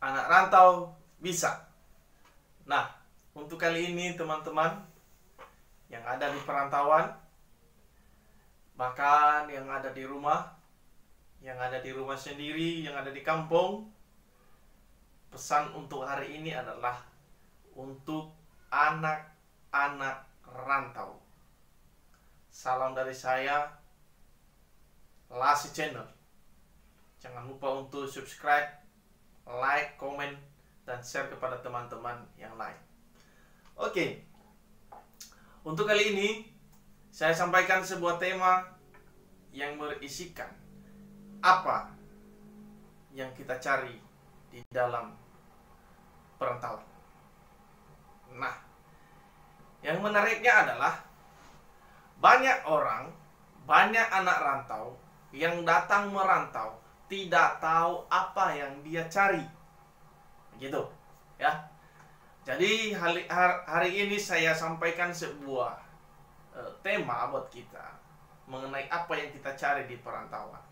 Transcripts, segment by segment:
anak rantau bisa. Nah, untuk kali ini teman-teman yang ada di perantauan, bahkan yang ada di rumah, sendiri, yang ada di kampung, pesan untuk hari ini adalah untuk anak-anak rantau. Salam dari saya, Lasi Channel. Jangan lupa untuk subscribe, like, komen, dan share kepada teman-teman yang lain. Oke, untuk kali ini saya sampaikan sebuah tema yang berisikan apa yang kita cari di dalam perantauan. Nah, yang menariknya adalah banyak orang, banyak anak rantau yang datang merantau tidak tahu apa yang dia cari. Begitu, ya. Jadi hari ini saya sampaikan sebuah tema buat kita mengenai apa yang kita cari di perantauan.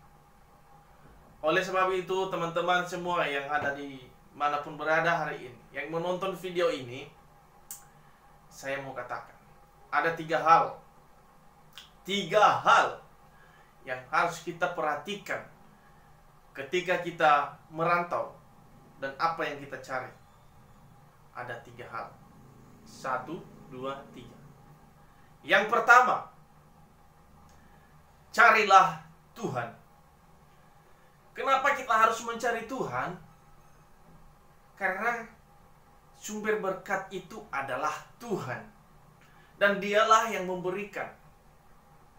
Oleh sebab itu, teman-teman semua yang ada di manapun berada hari ini, yang menonton video ini, saya mau katakan ada tiga hal yang harus kita perhatikan ketika kita merantau dan apa yang kita cari. Ada tiga hal. 1, 2, 3. Yang pertama, carilah Tuhan. Kenapa kita harus mencari Tuhan? Karena sumber berkat itu adalah Tuhan, dan Dialah yang memberikan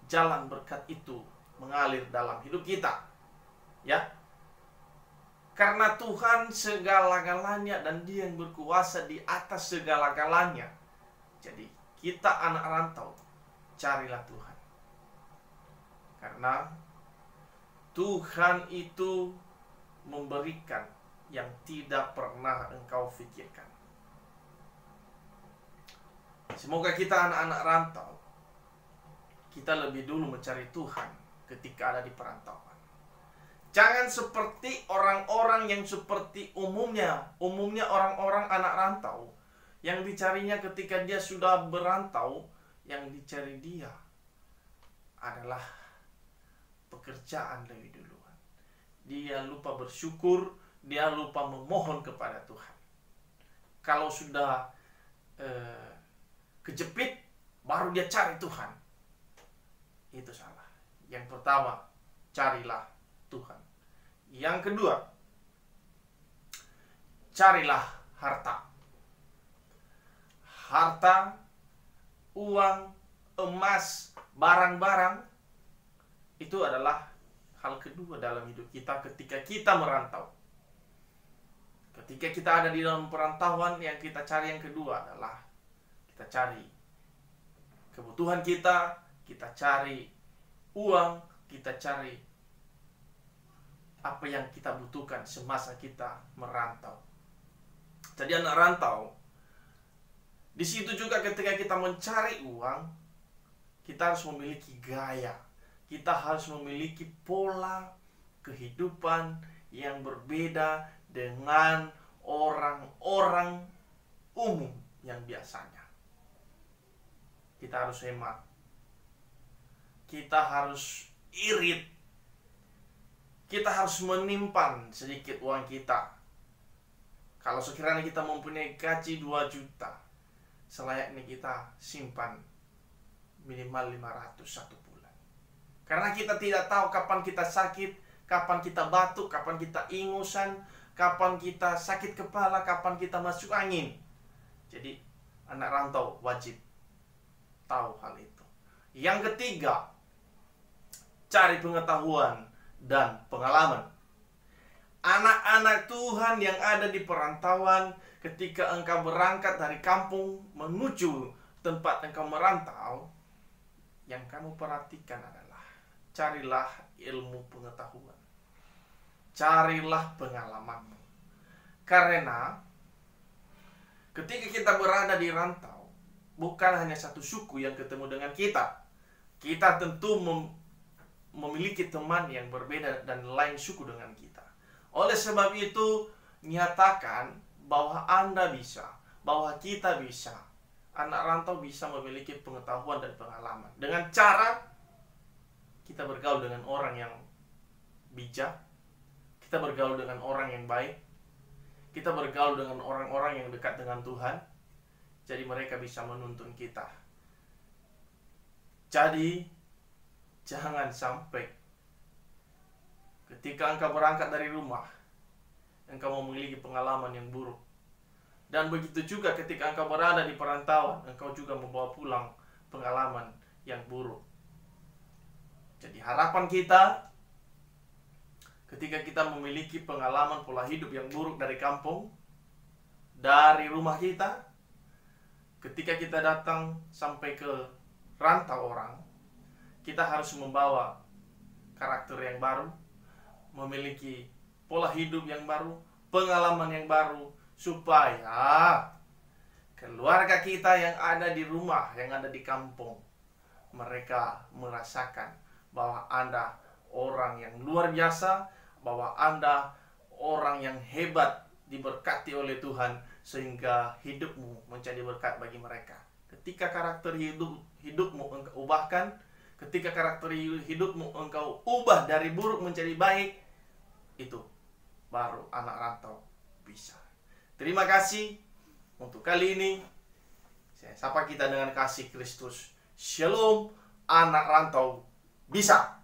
jalan berkat itu mengalir dalam hidup kita, ya. Karena Tuhan segala-galanya dan Dia yang berkuasa di atas segala-galanya. Jadi kita anak rantau, carilah Tuhan. Karena Tuhan itu memberikan yang tidak pernah engkau pikirkan. Semoga kita anak-anak rantau, kita lebih dulu mencari Tuhan ketika ada di perantauan. Jangan seperti orang-orang yang seperti umumnya orang-orang anak rantau yang dicarinya ketika dia sudah berantau, yang dicari dia adalah pekerjaan lebih duluan. Dia lupa bersyukur, dia lupa memohon kepada Tuhan. Kalau sudah kejepit, baru dia cari Tuhan. Itu salah. Yang pertama, carilah Tuhan. Yang kedua, carilah harta. Harta, uang, emas, barang-barang, itu adalah hal kedua dalam hidup kita ketika kita merantau. Ketika kita ada di dalam perantauan, yang kita cari yang kedua adalah kita cari kebutuhan kita cari uang, kita cari apa yang kita butuhkan semasa kita merantau. Jadi anak rantau, di situ juga ketika kita mencari uang, kita harus memiliki gaya. Kita harus memiliki pola kehidupan yang berbeda dengan orang-orang umum yang biasanya. Kita harus hemat. Kita harus irit. Kita harus menyimpan sedikit uang kita. Kalau sekiranya kita mempunyai gaji 2 juta, selayaknya kita simpan minimal 500 satu bulan. Karena kita tidak tahu kapan kita sakit, kapan kita batuk, kapan kita ingusan, kapan kita sakit kepala, kapan kita masuk angin. Jadi anak rantau wajib tahu hal itu. Yang ketiga, cari pengetahuan dan pengalaman. Anak-anak Tuhan yang ada di perantauan, ketika engkau berangkat dari kampung menuju tempat engkau merantau, yang kamu perhatikan adalah carilah ilmu pengetahuan, carilah pengalamanmu. Karena ketika kita berada di rantau, bukan hanya satu suku yang ketemu dengan kita. Kita tentu memiliki teman yang berbeda dan lain suku dengan kita. Oleh sebab itu, nyatakan bahwa Anda bisa, bahwa kita bisa. Anak rantau bisa memiliki pengetahuan dan pengalaman dengan cara kita bergaul dengan orang yang bijak, kita bergaul dengan orang yang baik, kita bergaul dengan orang-orang yang dekat dengan Tuhan. Jadi mereka bisa menuntun kita. Jadi jangan sampai ketika engkau berangkat dari rumah, engkau memiliki pengalaman yang buruk. Dan begitu juga ketika engkau berada di perantauan, engkau juga membawa pulang pengalaman yang buruk. Jadi harapan kita, ketika kita memiliki pengalaman pola hidup yang buruk dari kampung, dari rumah kita, ketika kita datang sampai ke rantau orang, kita harus membawa karakter yang baru, memiliki pola hidup yang baru, pengalaman yang baru, supaya keluarga kita yang ada di rumah, yang ada di kampung, mereka merasakan bahwa Anda orang yang luar biasa, bahwa Anda orang yang hebat, diberkati oleh Tuhan, sehingga hidupmu menjadi berkat bagi mereka. Ketika karakter hidupmu engkau ubahkan, ketika karakter hidupmu engkau ubah dari buruk menjadi baik, itu baru anak rantau bisa. Terima kasih untuk kali ini. Saya sapa kita dengan kasih Kristus. Shalom, anak rantau bisa.